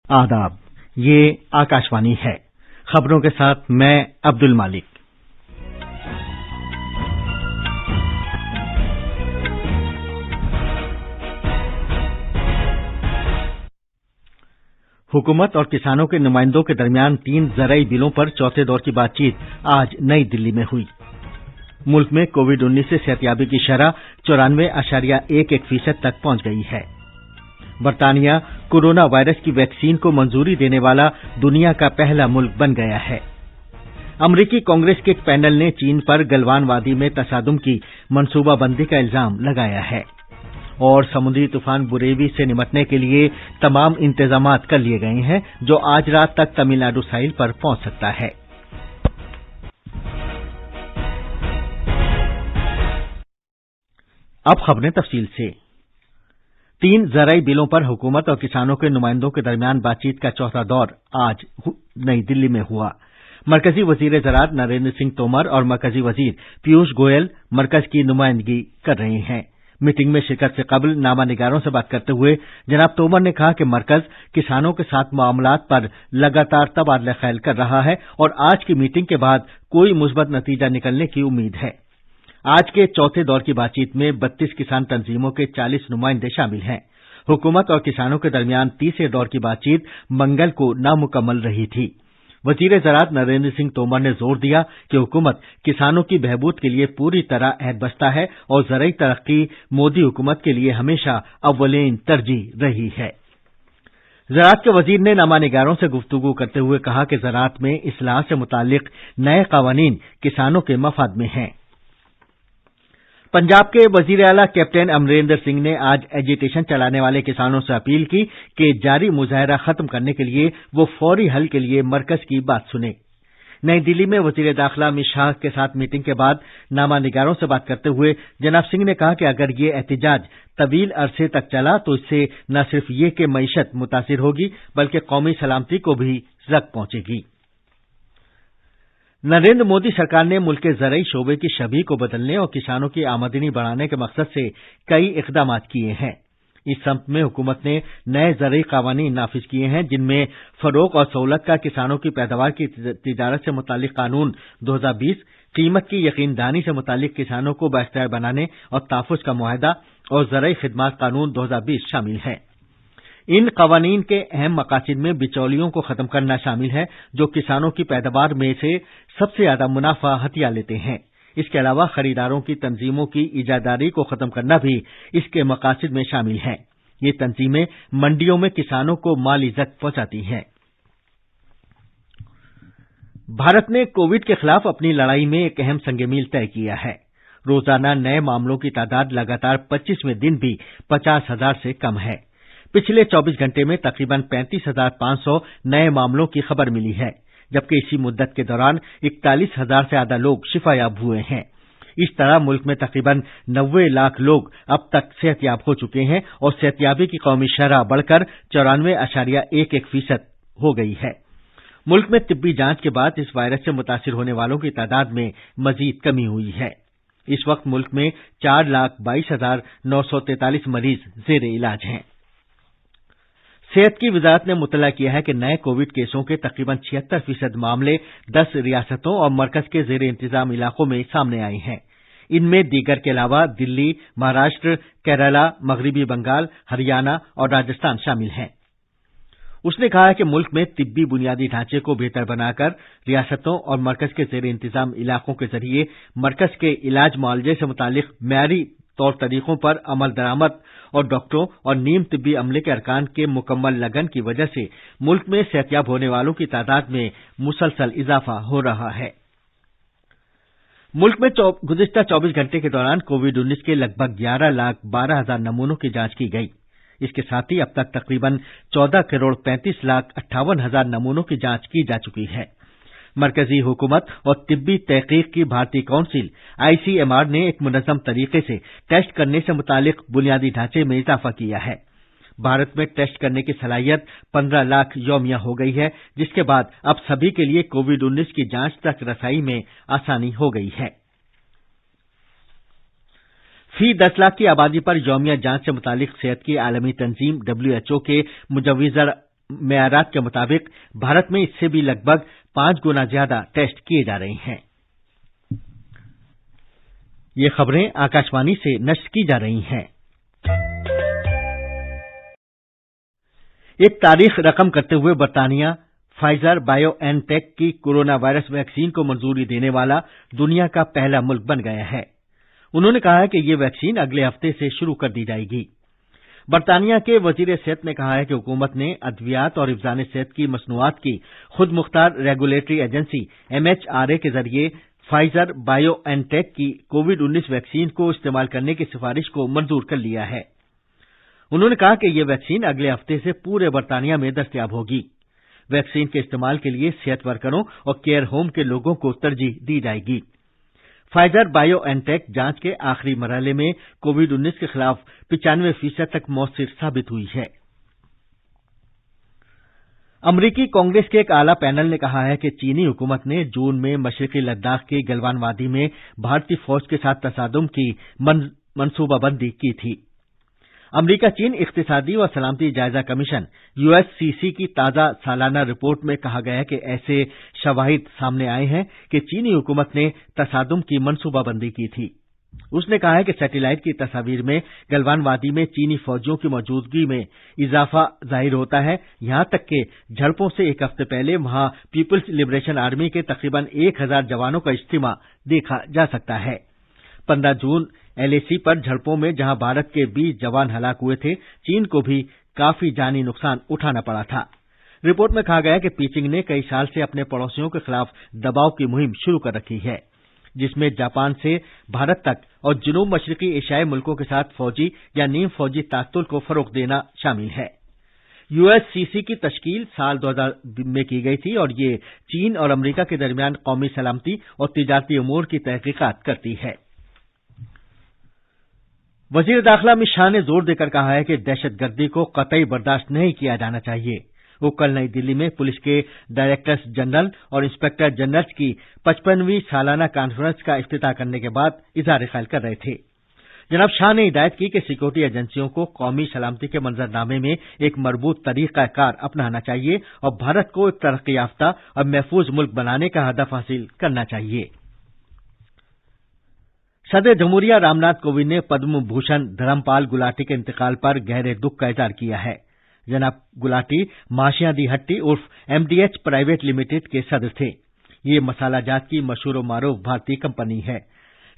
आदाब, ये आकाशवाणी है। खबरों के साथ मैं अब्दुल मालिक। हुकूमत और किसानों के नुमाइंदों के दरमियान 3 ज़रई बिलों पर चौथे दौर की बातचीत आज नई दिल्ली में हुई। मुल्क में कोविड-19 से सेहतयाबी की शरह 94.11% तक पहुंच गई है। बरतानिया कोरोना वायरस की वैक्सीन को मंजूरी देने वाला दुनिया का पहला मुल्क बन गया है। अमरीकी कांग्रेस के एक पैनल ने चीन पर गलवान वादी में तसादुम की मनसूबाबंदी का इल्जाम लगाया है। और समुद्री तूफान बुरेवी से निपटने के लिए तमाम इंतजामात कर लिए गए हैं, जो आज रात तक तमिलनाडु साहिल पर पहुंच सकता है। अब खबरें तफसील से। 3 ज़रई बिलों पर हुकूमत और किसानों के नुमाइंदों के दरमियान बातचीत का चौथा दौर आज नई दिल्ली में हुआ। मरकजी वजीर ज़राअत नरेंद्र सिंह तोमर और मरकजी वजीर पीयूष गोयल मरकज की नुमाइंदगी कर रहे हैं। मीटिंग में शिरकत से कबल नामानिगारों से बात करते हुए जनाब तोमर ने कहा कि मरकज किसानों के साथ मामलात पर लगातार तबादला ख्याल कर रहा है और आज की मीटिंग के बाद कोई मुस्बत नतीजा निकलने की उम्मीद है। आज के चौथे दौर की बातचीत में 32 किसान तंजीमों के 40 नुमाइंदे शामिल हैं। हुकूमत और किसानों के दरमियान तीसरे दौर की बातचीत मंगल को नामुकम्मल रही थी। वजीर ज़राअत नरेंद्र सिंह तोमर ने जोर दिया कि हुकूमत किसानों की बहबूद के लिए पूरी तरह अहदबस्ता है और ज़रई तरक्की मोदी हुकूमत के लिए हमेशा अव्वलीन तरजीह रही है। ज़राअत के वजीर ने नामानिगारों से गुफ्तगू करते हुए कहा कि ज़राअत में इस्लाह से मुताल्लिक नए कानून किसानों के मफाद में हैं। पंजाब के वजीर आला कैप्टन अमरिंदर सिंह ने आज एजिटेशन चलाने वाले किसानों से अपील की कि जारी मुजाहरा खत्म करने के लिए वो फौरी हल के लिए मरकज की बात सुने। नई दिल्ली में वजीर दाखिला अमित शाह के साथ मीटिंग के बाद नामानिगारों से बात करते हुए जनाब सिंह ने कहा कि अगर ये एहतजाज तवील अरसे तक चला तो इससे न सिर्फ ये कि मईशत मुतासिर होगी बल्कि कौमी सलामती को भी ज़क पहुंचेगी। नरेंद्र मोदी सरकार ने मुल्क के ज़रई शोबे की छवि को बदलने और किसानों की आमदनी बढ़ाने के मकसद से कई इक़दामात किए हैं। इस सम्त में हुकूमत ने नए ज़रई कानून नाफिज किए हैं, जिनमें फरोग और सहूलत का किसानों की पैदावार की तिजारत से मुतालिक कानून 2020, कीमत की यकीनदानी से मुतालिक किसानों को बाइख्तियार बनाने और तहफ़्फ़ुज़ का मुआहदा और ज़रई खिदमात कानून 2020 शामिल है। इन कवानीन के अहम मकासद में बिचौलियों को खत्म करना शामिल है, जो किसानों की पैदावार में से सबसे ज्यादा मुनाफा हथिया लेते हैं। इसके अलावा खरीदारों की तंजीमों की इजादारी को खत्म करना भी इसके मकासद में शामिल है। ये तंजीमें मंडियों में किसानों को माली इज्जत पहुंचाती हैं। भारत ने कोविड के खिलाफ अपनी लड़ाई में एक अहम संग-मील तय किया है। रोजाना नए मामलों की तादाद लगातार 25वें दिन भी 50,000 से कम है। पिछले 24 घंटे में तकरीबन 35,500 नए मामलों की खबर मिली है, जबकि इसी मुद्दत के दौरान 41,000 से ज्यादा लोग शिफायाब हुए हैं। इस तरह मुल्क में तकरीबन 90 लाख लोग अब तक सेहतयाब हो चुके हैं और सेहतयाबी की कौमी शरह बढ़कर 94.11% हो गई है। मुल्क में तिब्बी जांच के बाद इस वायरस से मुतासिर होने वालों की तादाद में मजीद कमी हुई है। इस वक्त मुल्क में 4,22,943 मरीज जेर इलाज हैं। सेहत की वजारत ने मुतला किया है कि नए कोविड केसों के तकरीबन 76% मामले 10 रियासतों और मरकज के जेर इंतजाम इलाकों में सामने आए हैं। इनमें दीगर के अलावा दिल्ली, महाराष्ट्र, केरला, मगरबी बंगाल, हरियाणा और राजस्थान शामिल हैं। उसने कहा है कि मुल्क में तिब्बी बुनियादी ढांचे को बेहतर बनाकर रियासतों और मरकज के जेर इंतजाम इलाकों के जरिए मरकज के इलाज मुआवजे से मुतालिक म्यारी तौर तरीकों पर अमल दरामद और डॉक्टरों और नीम तिब्बी अमले के अरकान के मुकम्मल लगन की वजह से मुल्क में सेहतयाब होने वालों की तादाद में मुसलसल इजाफा हो रहा है। मुल्क में गुज़िश्ता 24 घंटे के दौरान कोविड-19 के लगभग 11,12,000 नमूनों की जांच की गई। इसके साथ ही अब तक तकरीबन 14,35,58,000 नमूनों की जांच की जा चुकी है। मरकजी हुकूमत और तिब्बी तहकीक की भारतीय काउंसिल ICMR ने एक मुनज़्ज़म तरीके से टेस्ट करने से मुतालिक बुनियादी ढांचे में इजाफा किया है। भारत में टेस्ट करने की सलाहियत 15 लाख यौमिया हो गई है, जिसके बाद अब सभी के लिए कोविड-19 की जांच तक रसाई में आसानी हो गई है। फी 10 लाख की आबादी पर यौमिया जांच से मुतालिक सेहत की आलमी तंजीम WHO के मुजव्विज़ मेयारात के मुताबिक भारत में इससे भी लगभग 5 गुना ज्यादा टेस्ट किए जा रहे हैं। ये खबरें आकाशवाणी से नष्ट की जा रही हैं। एक तारीख रकम करते हुए बर्तानिया फाइजर बायोएनटेक की कोरोना वायरस वैक्सीन को मंजूरी देने वाला दुनिया का पहला मुल्क बन गया है। उन्होंने कहा है कि ये वैक्सीन अगले हफ्ते से शुरू कर दी जाएगी। बर्तानिया के वजीर सेहत ने कहा है कि हुकूमत ने अद्वियात और हिफ्ज़ान सेहत की मसनूआत की खुद मुख्तार रेगुलेटरी एजेंसी MHRA के जरिए फाइजर बायोएनटेक की कोविड-19 वैक्सीन को इस्तेमाल करने की सिफारिश को मंजूर कर लिया है। उन्होंने कहा कि यह वैक्सीन अगले हफ्ते से पूरे बर्तानिया में दस्तयाब होगी। वैक्सीन के इस्तेमाल के लिए सेहत वर्करों और केयर होम के लोगों को तरजीह दी जाएगी। फाइजर बायोएनटेक जांच के आखिरी मरहले में कोविड-19 के खिलाफ 95% तक मौसर साबित हुई है। अमरीकी कांग्रेस के एक आला पैनल ने कहा है कि चीनी हुकूमत ने जून में मशरकी लद्दाख की गलवान वादी में भारतीय फौज के साथ तसादुम की मनसूबाबंदी की थी। अमरीका चीन इक्तिसादी व सलामती जायजा कमीशन USCC की ताजा सालाना रिपोर्ट में कहा गया है कि ऐसे शवाहिद सामने आए हैं कि चीनी हुकूमत ने तसादुम की मनसूबाबंदी की थी। उसने कहा है कि सैटेलाइट की तस्वीर में गलवान वादी में चीनी फौजियों की मौजूदगी में इजाफा जाहिर होता है। यहां तक कि झड़पों से एक हफ्ते पहले वहां पीपुल्स लिबरेशन आर्मी के तकरीबन 1000 जवानों का इज्तिमा देखा जा सकता है। 15 जून LAC पर झड़पों में जहां भारत के 20 जवान हलाक हुए थे, चीन को भी काफी जानी नुकसान उठाना पड़ा था। रिपोर्ट में कहा गया है कि पीचिंग ने कई साल से अपने पड़ोसियों के खिलाफ दबाव की मुहिम शुरू कर रखी है, जिसमें जापान से भारत तक और जनूब मशरकी एशियाई मुल्कों के साथ फौजी या नीम फौजी ताकतुल को फरोग देना शामिल है। USCC की तश्कील साल 2000 में की गई थी और ये चीन और अमरीका के दरमियान कौमी सलामती और तिजारती उमूर की तहकीकात करती है। वजीर दाखिला अमित शाह ने जोर देकर कहा है कि दहशतगर्दी को कतई बर्दाश्त नहीं किया जाना चाहिए। वो कल नई दिल्ली में पुलिस के डायरेक्टर्स जनरल और इंस्पेक्टर जनरल्स की 55वीं सालाना कॉन्फ्रेंस का इफ्तिताह करने के बाद इज़हार ख्याल कर रहे थे। जनाब शाह ने हिदायत की कि सिक्योरिटी एजेंसियों को कौमी सलामती के मंजरनामे में एक मरबूत तरीकाकार अपनाना चाहिए और भारत को एक तरक्की याफ्ता और महफूज मुल्क बनाने का हदफ हासिल करना चाहिए। सदर जमहूरिया रामनाथ कोविंद ने पद्म भूषण धर्मपाल गुलाटी के इंतकाल पर गहरे दुख का इजहार किया है। जनाब गुलाटी माशिया दी हट्टी उर्फ MDH प्राइवेट लिमिटेड के सदर थे। ये मसाला जात की मशहूर मारूफ भारतीय कंपनी है।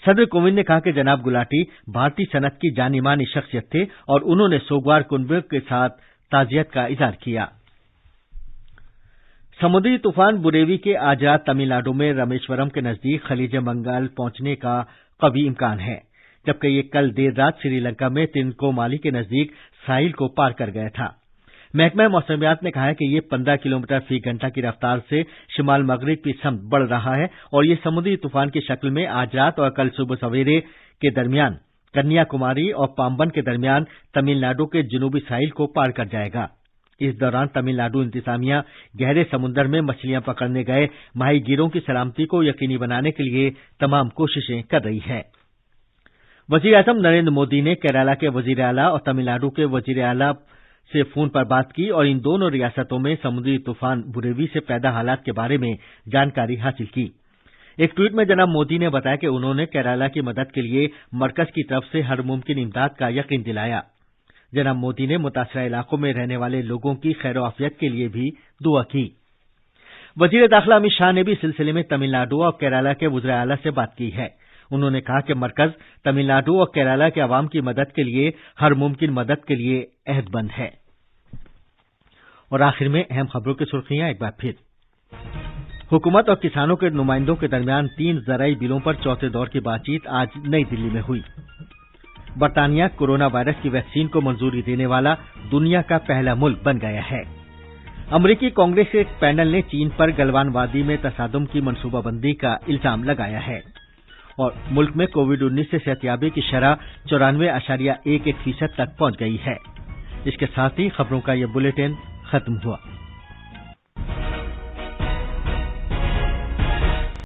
सदर कोविंद ने कहा कि जनाब गुलाटी भारतीय सनत की जानी मानी शख्सियत थे और उन्होंने सोगवार कुनबे के साथ ताजियत का इजहार किया। समुद्री तूफान बुरेवी के आज रात तमिलनाडु में रामेश्वरम के नजदीक खलीज बंगाल पहुंचने का कभी इम्कान है, जबकि ये कल देर रात श्रीलंका में तिरुकोमाली के नजदीक साहिल को पार कर गया था। महकमा मौसमियात ने कहा है कि ये 15 किलोमीटर फी घंटा की रफ्तार से शिमाल मगरिब की समत बढ़ रहा है और ये समुद्री तूफान की शक्ल में आज रात और कल सुबह सवेरे के दरमियान कन्याकुमारी और पाम्बन के दरमियान तमिलनाडु के जनूबी साहिल को पार कर जाएगा। इस दौरान तमिलनाडु इंतजामिया गहरे समुद्र में मछलियां पकड़ने गए माहीगीरों की सलामती को यकीनी बनाने के लिए तमाम कोशिशें कर रही है। वजीर आजम नरेंद्र मोदी ने केरला के वजीर आला और तमिलनाडु के वजीर आला से फोन पर बात की और इन दोनों रियासतों में समुद्री तूफान बुरेवी से पैदा हालात के बारे में जानकारी हासिल की। एक ट्वीट में जनाब मोदी ने बताया कि उन्होंने केरला की मदद के लिए मरकज की तरफ से हर मुमकिन इमदाद का यकीन दिलाया। जनाब मोदी ने मुतासरा इलाकों में रहने वाले लोगों की खैर-ओ-आफियत के लिए भी दुआ की। वजीर दाखिला अमित शाह ने भी इस सिलसिले में तमिलनाडु और केरला के वज़ीर आला से बात की है। उन्होंने कहा कि मरकज तमिलनाडु और केरला के अवाम की मदद के लिए हर मुमकिन मदद के लिए अहदबंद है। और आखिर में अहम खबरों की सुर्खियां एक बार फिर। हुकूमत और किसानों के नुमाइंदों के दरमियान 3 ज़राई बिलों पर चौथे दौर की बातचीत आज नई दिल्ली में हुई। बर्तानिया कोरोना वायरस की वैक्सीन को मंजूरी देने वाला दुनिया का पहला मुल्क बन गया है। अमरीकी कांग्रेस के एक पैनल ने चीन पर गलवान वादी में तसादुम की मनसूबाबंदी का इल्जाम लगाया है। और मुल्क में कोविड-19 से सेहतयाबी की शरह 94.11% तक पहुंच गई है। इसके साथ ही खबरों का यह बुलेटिन खत्म हुआ।